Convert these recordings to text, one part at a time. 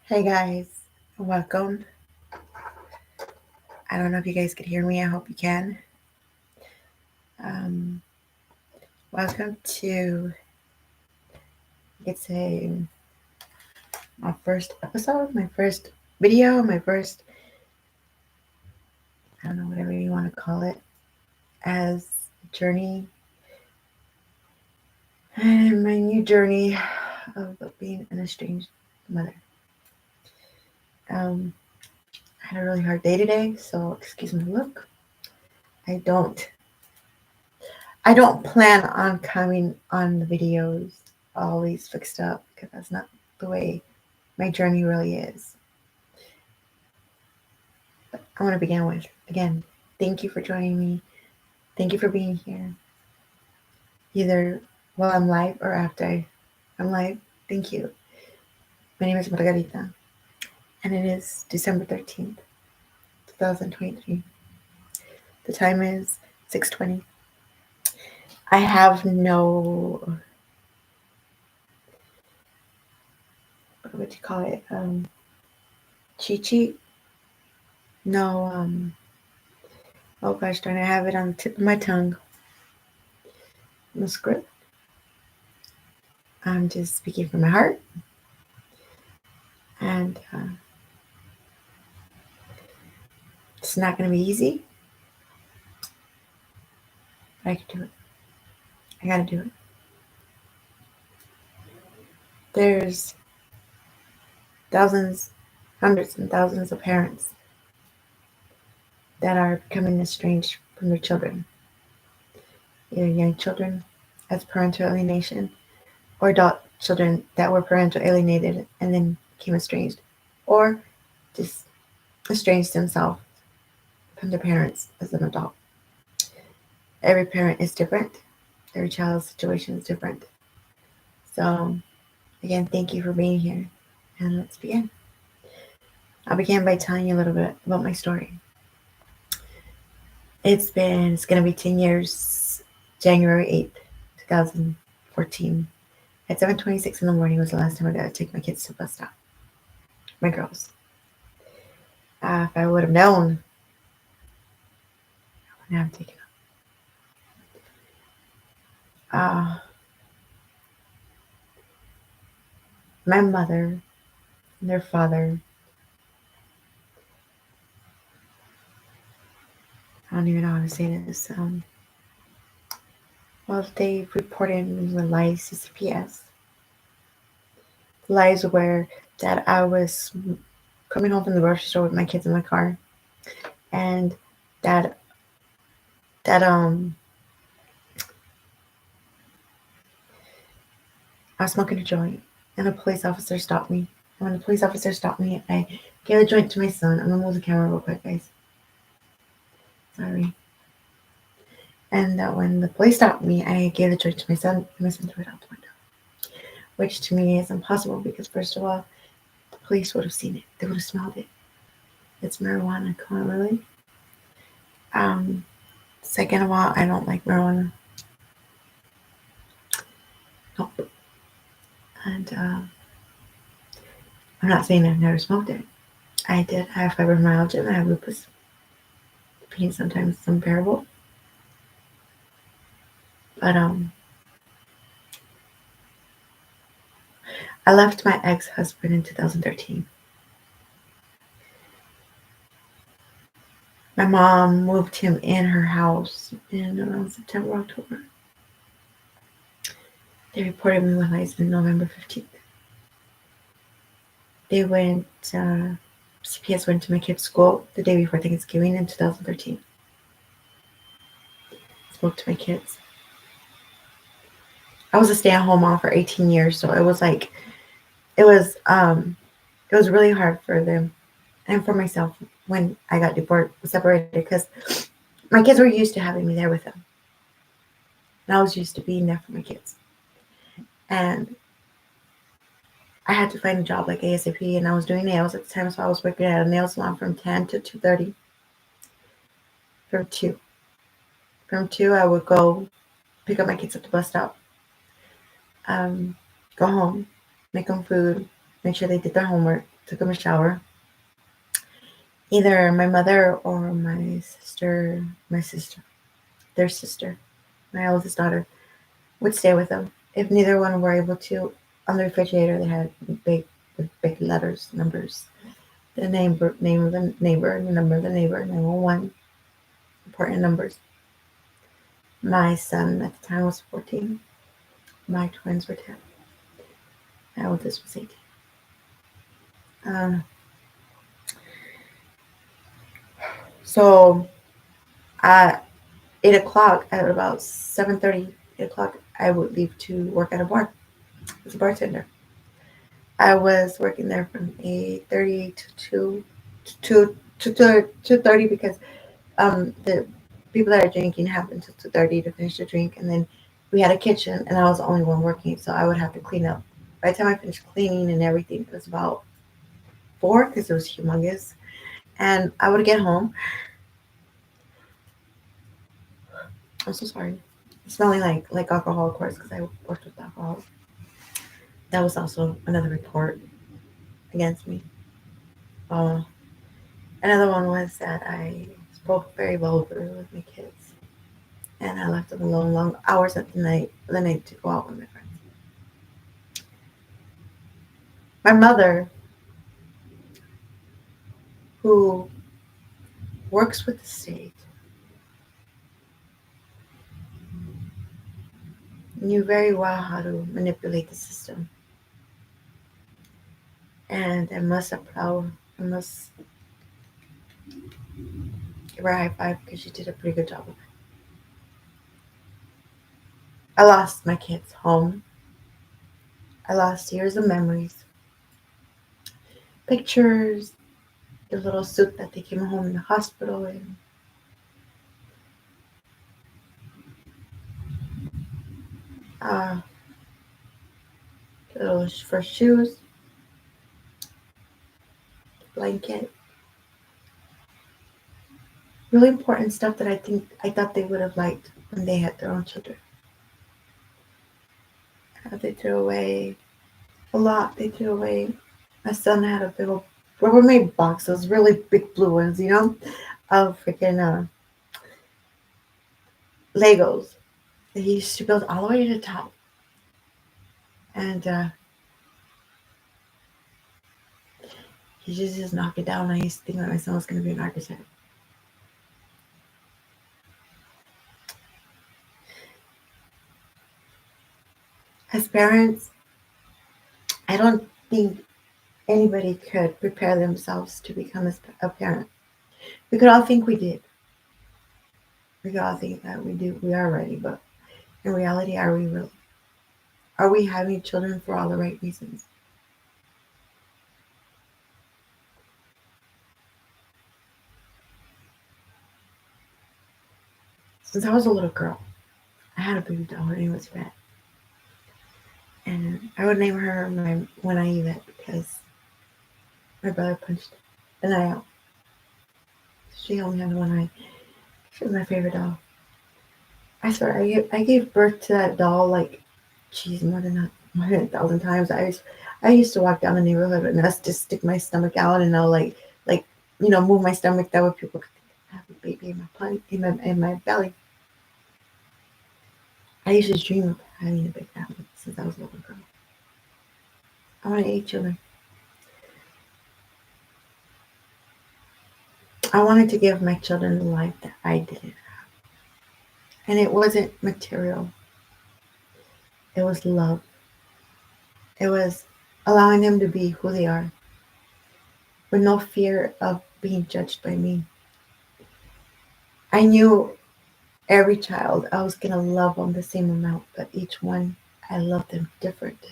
Hey guys, welcome. I don't know if you guys could hear me. I hope you can. Um, Welcome to, you could say, my first episode, my first video, my first, I don't know, whatever you want to call it, as a journey and my new journey of being an estranged mother. Um, I had a really hard day today, so excuse my look. I don't I don't plan on coming on the videos always fixed up because that's not the way my journey really is. But I want to begin with, again, thank you for joining me. Thank you for being here, either while I'm live or after I'm live. Thank you. My name is Margarita, and it is December 13th, 2023. The time is 6:20. I have no, what would you call it? Cheat sheet? No, oh gosh darn, I have it on the tip of my tongue. No script. I'm just speaking from my heart. And it's not going to be easy, but I can do it. I got to do it. There's thousands, hundreds, and thousands of parents that are becoming estranged from their children, either young children as parental alienation or adult children that were parental alienated and then became estranged, or just estranged themselves from their parents as an adult. Every parent is different. Every child's situation is different. So, again, thank you for being here, and let's begin. I'll begin by telling you a little bit about my story. It's going to be 10 years, January 8th, 2014. At 7:26 in the morning was the last time I got to take my kids to the bus stop. My girls. If I would have known, I would have taken them. My mother and their father, I don't even know how to say this. Well, they reported me lies to CPS. Lies were that I was coming home from the grocery store with my kids in my car, and that that I was smoking a joint, and a police officer stopped me. And when the police officer stopped me, I gave the joint to my son. I'm gonna move the camera real quick, guys. Sorry. And when the police stopped me, I gave the joint to my son, and my son threw it out the window. Which to me is impossible because, first of all, the police would have seen it. They would have smelled it. It's marijuana. Come on, really? Second of all, I don't like marijuana. Nope. And I'm not saying I've never smoked it. I did have fibromyalgia and I have lupus. The pain sometimes is unbearable. But I left my ex-husband in 2013. My mom moved him in her house in around September, October. They reported me with lice on November 15th. They went, CPS went to my kid's school the day before Thanksgiving in 2013. Spoke to my kids. I was a stay-at-home mom for 18 years, so it was like, it was really hard for them and for myself when I got separated, because my kids were used to having me there with them. And I was used to being there for my kids. And I had to find a job like ASAP, and I was doing nails at the time, so I was working at a nail salon from 10 to 2:30. From 2, I would go pick up my kids at the bus stop, go home, make them food, make sure they did their homework, took them a shower. Either my mother or my sister, their sister, my oldest daughter, would stay with them. If neither one were able to, on the refrigerator they had big with big letters, numbers, the name of the neighbor, the number of the neighbor, 911, important numbers. My son at the time was 14. My twins were 10. My oldest was 18. Um, so at 8 o'clock, at about 7:30, 8 o'clock, I would leave to work at a bar as a bartender. I was working there from 8:30 to 2:30 because the people that are drinking have until 2:30 to finish the drink, and then we had a kitchen, and I was the only one working, so I would have to clean up. By the time I finished cleaning and everything, it was about 4 because it was humongous, and I would get home. I'm so sorry, smelling like alcohol, of course, because I worked with alcohol. That was also another report against me. Uh, Another one was that I spoke very vulgarly with my kids, and I left them alone long hours of the night to go out with my friends. My mother, who works with the state, knew very well how to manipulate the system, and I must give her a high five because she did a pretty good job of it. I lost my kids' home. I lost years of memories, pictures, the little suit that they came home in the hospital in, uh, the little first shoes, blanket, really important stuff that I thought they would have liked when they had their own children. They threw away a lot. They threw away. My son had a big old Rubbermaid box, those really big blue ones, of freaking Legos that he used to build all the way to the top. And he just knocked it down. I used to think that my son was going to be an architect. As parents, I don't think anybody could prepare themselves to become a parent. We could all think we did. We could all think that we are ready, but in reality, are we really? Are we having children for all the right reasons? Since I was a little girl, I had a baby doll. Her name was Red. And I would name her my When I Yvette because my brother punched an eye out. She only had one eye. She was my favorite doll. I swear, I gave birth to that doll like, geez, more than 1,000 times. I used to walk down the neighborhood and I just stick my stomach out and I'll like move my stomach that way people could think I have a baby in my belly. I used to dream of having a big family since I was a little girl. I wanted 8 children. I wanted to give my children the life that I didn't. And it wasn't material. It was love. It was allowing them to be who they are with no fear of being judged by me. I knew every child, I was going to love them the same amount, but each one, I loved them different.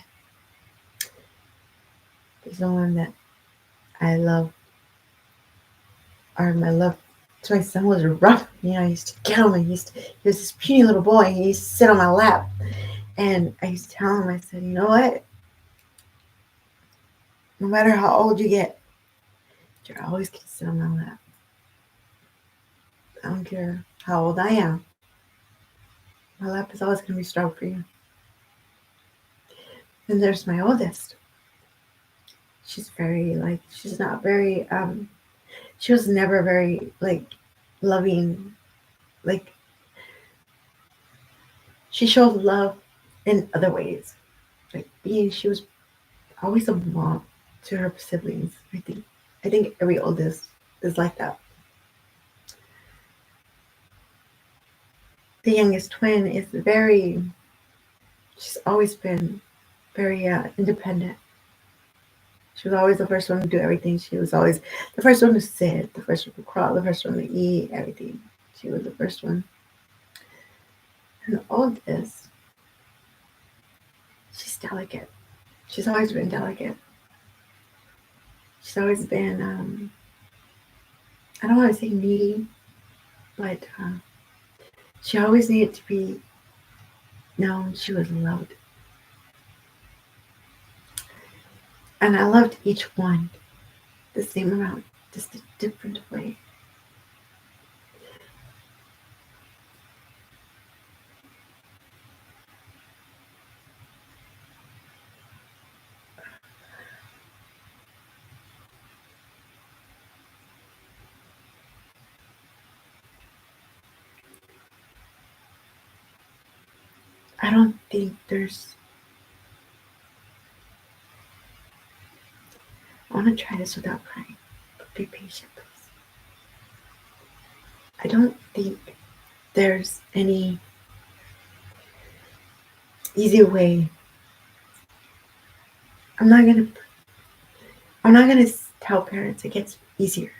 There's no one that I love, or my love to my son was rough. I used to get him, and he was this puny little boy, and he used to sit on my lap. And I used to tell him, I said, you know what? No matter how old you get, you're always going to sit on my lap. I don't care how old I am. My lap is always going to be strong for you. And there's my oldest. she's very like she's not very she was never very like loving. Like she showed love in other ways. Like being she was always a mom to her siblings. I think every oldest is like that. The youngest twin is very she's always been very independent. She was always the first one to do everything. She was always the first one to sit, the first one to crawl, the first one to eat, everything. She was the first one. And all this, she's delicate. She's always been delicate. She's always been, I don't want to say needy, but she always needed to be known she was loved. And I loved each one the same amount, just a different way. I don't think there's, I want to try this without crying, but be patient, please. I don't think there's any easy way. I'm not gonna I'm not gonna tell parents it gets easier.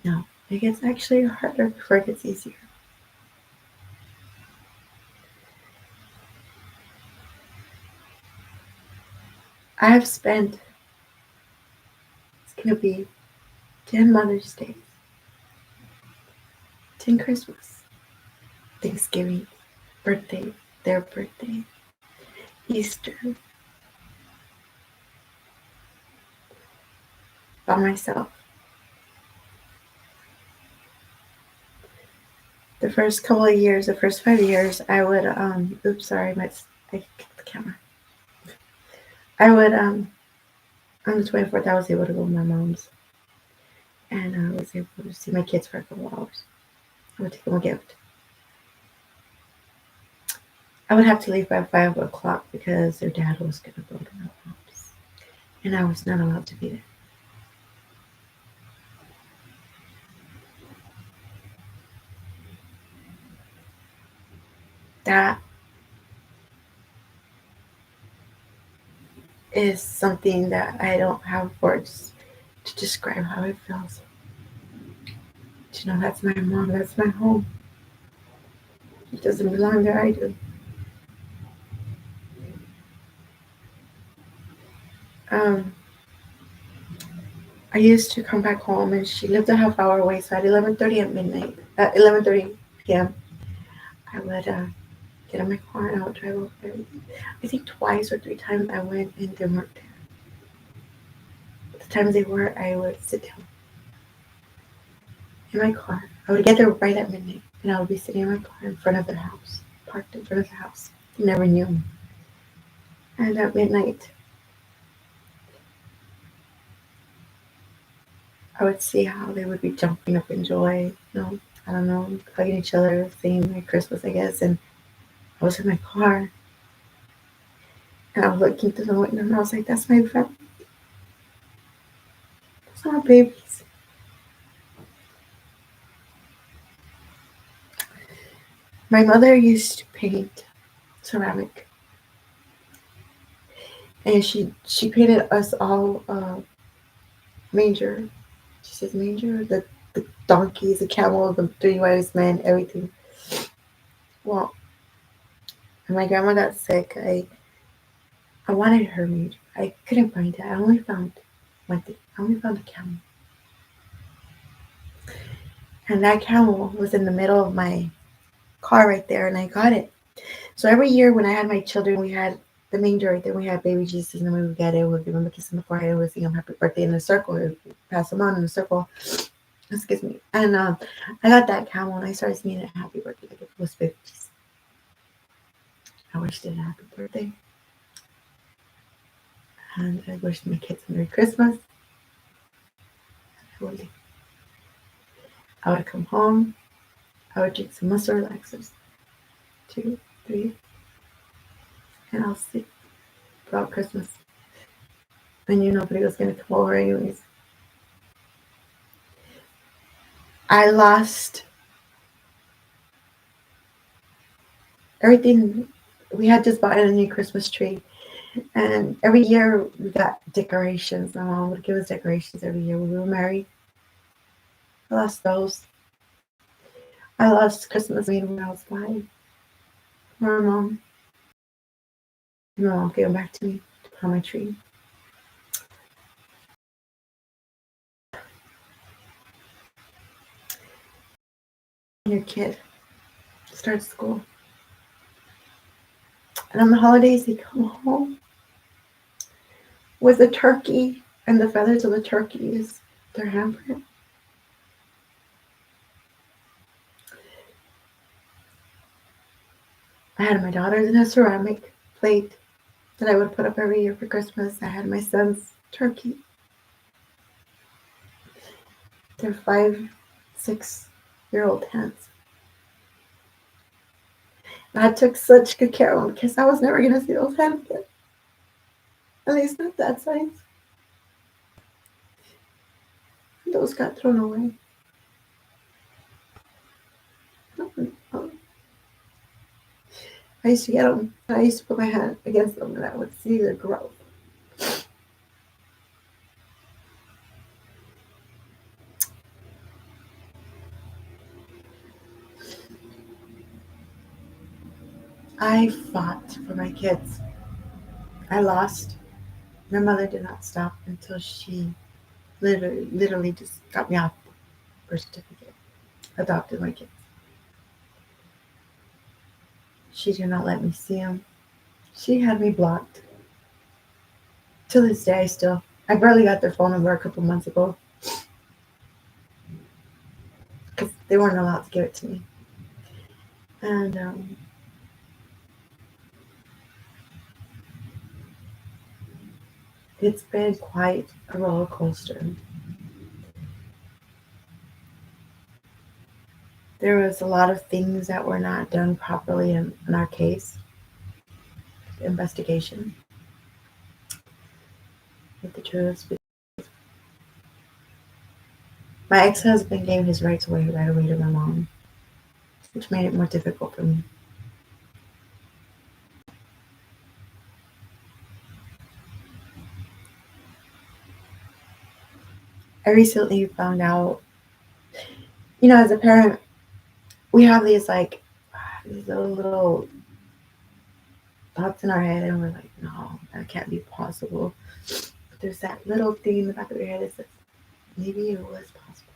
No, it gets actually harder before it gets easier. I have spent it's gonna be 10 Mother's Days, 10 Christmas, Thanksgiving, birthday, their birthday, Easter, by myself. The first couple of years, the first 5 years, I would oops sorry, I kicked the camera. I would on the 24th I was able to go to my mom's and I was able to see my kids for a couple hours. I would take them a gift. I would have to leave by 5 o'clock because their dad was gonna go to my mom's. And I was not allowed to be there. That is something that I don't have words to describe how it feels. You know, that's my mom, that's my home. It doesn't belong there, I do. Um, I used to come back home and she lived a half hour away, so at 11:30 at midnight, at 11:30 p.m., I would get in my car and I would drive over there. I think twice or three times I went and they weren't there. The times they were, I would sit down in my car. I would get there right at midnight and I would be sitting in my car in front of their house, parked in front of their house. They never knew me. And at midnight, I would see how they would be jumping up in joy, I don't know, hugging each other, singing Merry Christmas, I guess. And I was in my car and I was looking through the window and I was like, that's my family. Those are my babies. My mother used to paint ceramic and she painted us all manger. She says manger, the donkeys, the camel, the three wise men, everything. Well, when my grandma got sick, I wanted her manger. I couldn't find it. I only found one thing. I only found a camel. And that camel was in the middle of my car right there, and I got it. So every year when I had my children, we had the manger right there. We had baby Jesus, and then we would get it. We'd give him a kiss on the forehead. We'd sing him happy birthday in a circle. We'd pass him on in a circle. Excuse me. And I got that camel, and I started singing it happy birthday like it was 50s. I wished it a happy birthday. and I wished my kids a Merry Christmas. I would come home, I would drink some muscle relaxers, 2, 3, and I'll sleep throughout Christmas. I knew nobody was going to come over anyways. I lost everything. We had just bought a new Christmas tree, and every year we got decorations. My mom would give us decorations every year when we were married. I lost those. I lost Christmas when I was 5. My mom gave them back to me to put on my tree. Your kid starts school, and on the holidays they come home with a turkey, and the feathers of the turkey is their handprint. I had my daughter's in a ceramic plate that I would put up every year for Christmas. I had my son's turkey. They're 5, 6-year-old hens. And I took such good care of them because I was never going to see those hens again. At least not that size. Those got thrown away. I used to get them. I used to put my hand against them and I would see their growth. I fought for my kids. I lost. My mother did not stop until she literally just got me off birth certificate. Adopted my kids. She did not let me see them. She had me blocked. To this day, I barely got their phone number a couple months ago because they weren't allowed to give it to me. And it's been quite a roller coaster. There was a lot of things that were not done properly in our case, the investigation. With the truth, my ex-husband gave his rights away right away to my mom, which made it more difficult for me. I recently found out, as a parent, we have these little thoughts in our head, and we're like, no, that can't be possible. But there's that little thing in the back of your head that says, maybe it was possible.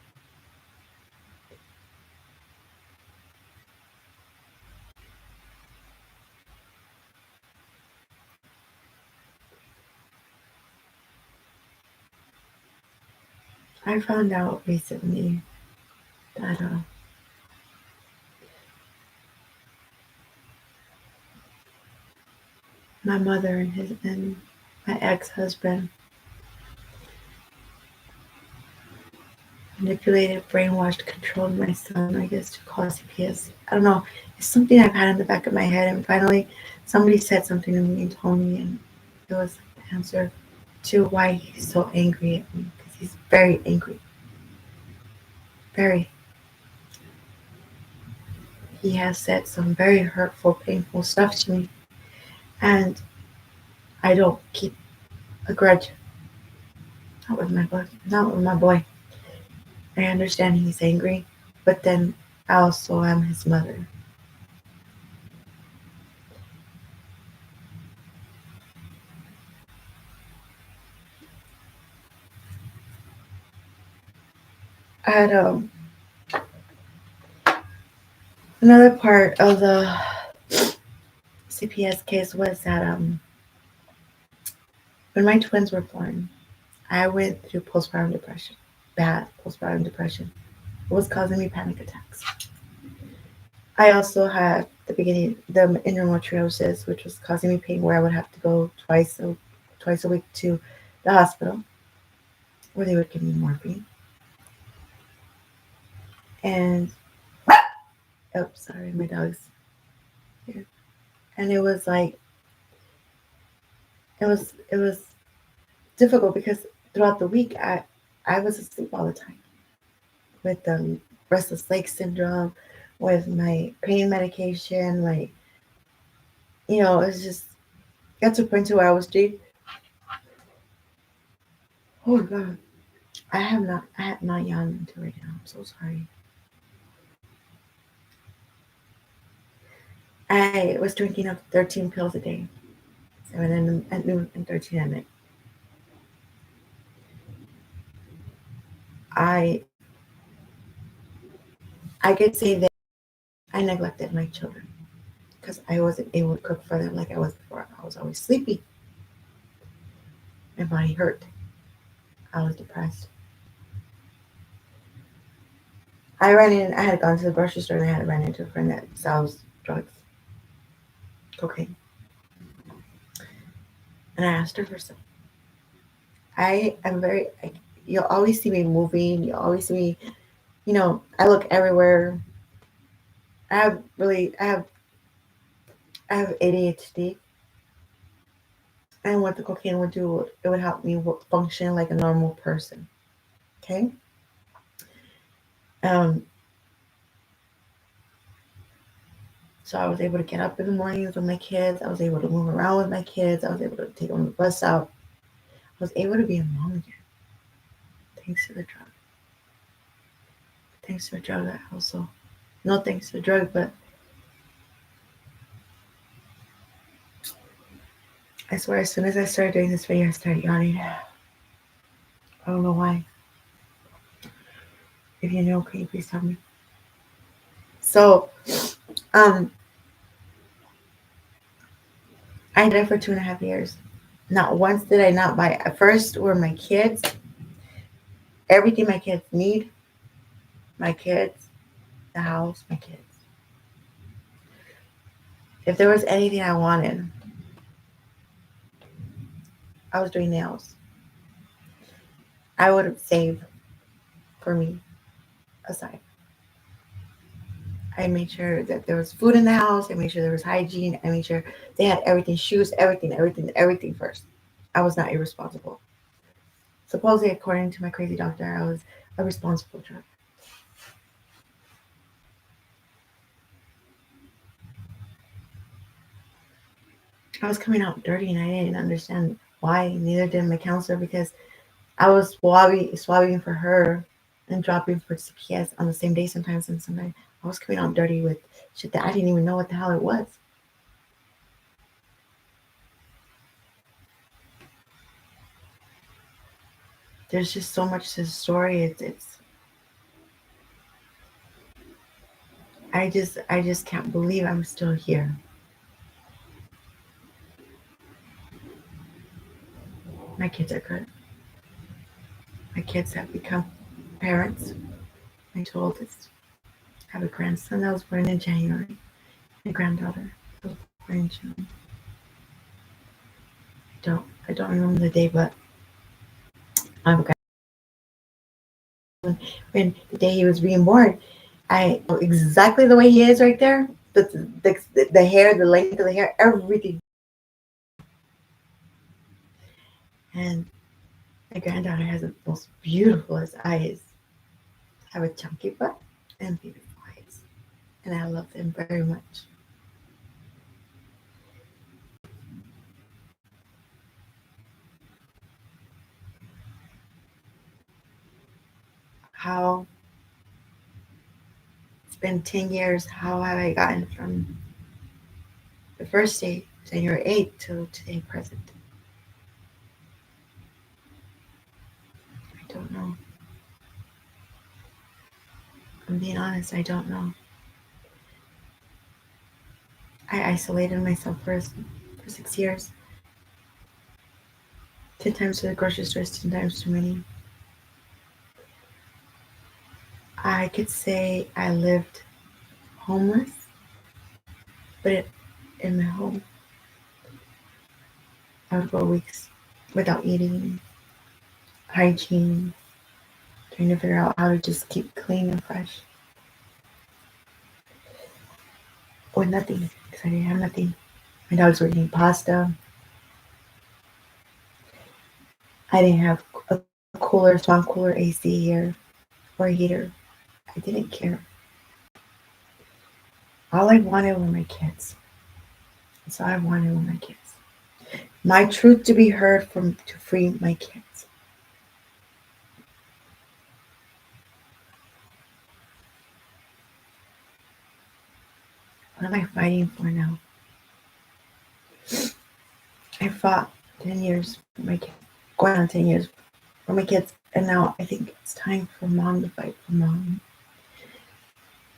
I found out recently that my mother and my ex-husband manipulated, brainwashed, controlled my son, I guess, to cause CPS. I don't know. It's something I've had in the back of my head, and finally somebody said something to me and told me, and it was the answer to why he's so angry at me, because he's very angry. Very. He has said some very hurtful, painful stuff to me, and I don't keep a grudge. Not with my boy. I understand he's angry, but then I also am his mother. I had another part of the CPS case was that when my twins were born, I went through postpartum depression, bad postpartum depression. It was causing me panic attacks. I also had the endometriosis, which was causing me pain where I would have to go twice a week to the hospital where they would give me morphine. And oh, sorry, my dog's here. And it was like it was difficult because throughout the week I was asleep all the time with the restless leg syndrome, with my pain medication, like it's just got to a point to where I was doing. Oh God, I have not yawned until right now. I'm so sorry. I was drinking up 13 pills a day, 7 at noon and 13 at night. I I could say that I neglected my children because I wasn't able to cook for them like I was before. I was always sleepy. My body hurt. I was depressed. I had gone to the grocery store and I had ran into a friend that sells drugs, cocaine. And I asked her for some. I am you'll always see me moving. You'll always see me, I look everywhere. I have ADHD. And what the cocaine would do, it would help me function like a normal person. Okay. Um, so I was able to get up in the mornings with my kids. I was able to move around with my kids. I was able to take them on the bus out. I was able to be a mom again. Thanks to the drug. Thanks to the drug, I also, no thanks to the drug, but I swear as soon as I started doing this video, I started yawning. I don't know why. If you know, can you please tell me? So, I did it for 2.5 years. Not once did I not buy. At first were my kids. Everything my kids need. My kids. The house. My kids. If there was anything I wanted, I was doing nails. I would save for me aside. I made sure that there was food in the house. I made sure there was hygiene. I made sure they had everything, shoes, everything first. I was not irresponsible. Supposedly, according to my crazy doctor, I was a responsible driver. I was coming out dirty and I didn't understand why. Neither did my counselor because I was swabbing for her and dropping for CPS on the same day sometimes. And sometimes I was coming out dirty with shit that I didn't even know what the hell it was. There's just so much to the story. I just can't believe I'm still here. My kids are good. My kids have become parents. My two oldest have a grandson that was born in January, and a granddaughter that was born in June. I don't remember the day, but I have a grandson. When the day he was being born, I know exactly the way he is right there. The hair, the length of the hair, everything. And my granddaughter has the most beautiful eyes. Have a chunky butt and beautiful eyes. And I love them very much. How it's been 10 years. How have I gotten from the first day, January 8th, to today present? I don't know. I'm being honest, I don't know. I isolated myself for 6 years. 10 times to the grocery store is 10 times too many. I could say I lived homeless, but in my home, I would go weeks without eating, hygiene, trying to figure out how to just keep clean and fresh. With nothing, because I didn't have nothing. My dogs were eating pasta. I didn't have a cooler, strong cooler AC here or a heater. I didn't care. All I wanted were my kids. That's all I wanted were my kids. My truth to be heard to free my kids. What am I fighting for now? I fought 10 years for my kids, going on 10 years for my kids, and now I think it's time for mom to fight for mom.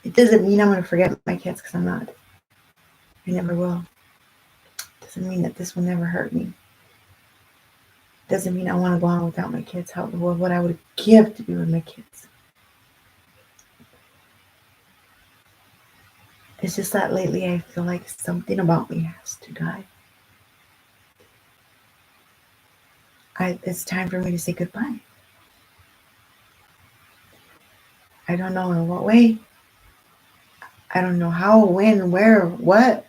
It doesn't mean I'm going to forget my kids, because I'm not. I never will. It doesn't mean that this will never hurt me. It doesn't mean I want to go on without my kids. What I would give to be with my kids. It's just that lately I feel like something about me has to die. It's time for me to say goodbye. I don't know in what way. I don't know how, when, where, what.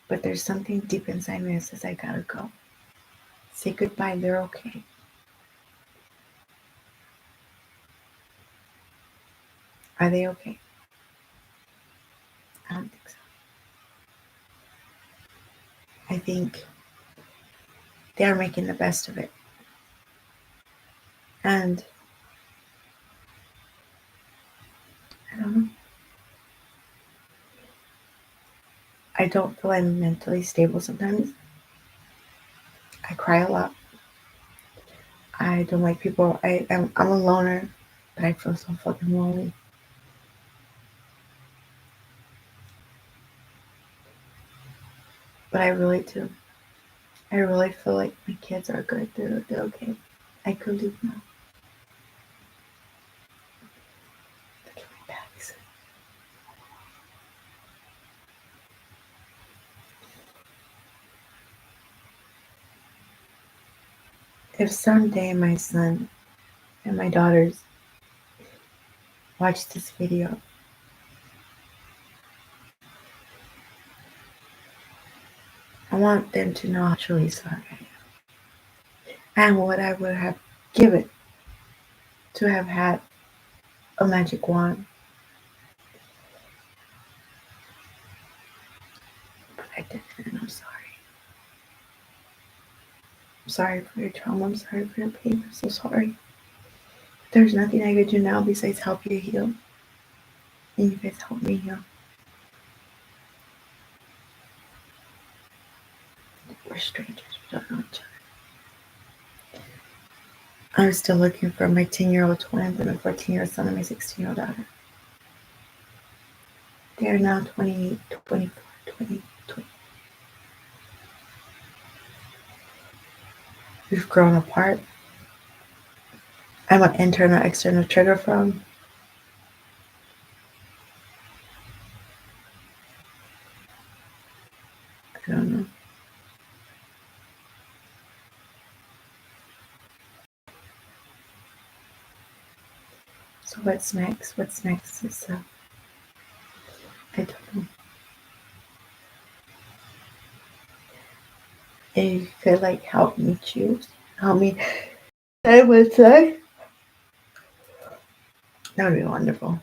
But there's something deep inside me that says I gotta go. Say goodbye, they're okay. Are they okay? I don't think so. I think they are making the best of it. And I don't know. I don't feel I'm mentally stable sometimes. I cry a lot. I don't like people. I'm a loner, but I feel so fucking lonely. But I really do. I really feel like my kids are good. They're okay. I could leave now. Look at my bags. If someday my son and my daughters watch this video, I want them to know how truly sorry I am. And what I would have given to have had a magic wand. But I didn't, and I'm sorry. I'm sorry for your trauma. I'm sorry for your pain. I'm so sorry. There's nothing I could do now besides help you heal. And you guys help me heal. We're strangers. We don't know each other. I'm still looking for my 10-year-old twins and a 14-year-old son and my 16-year-old daughter. They are now 28, 24, 20. We've grown apart. I'm an internal, external trigger from. I don't know. So what's next? What's next is, I don't know. If you could like help me choose, help me, I would say, that would be wonderful.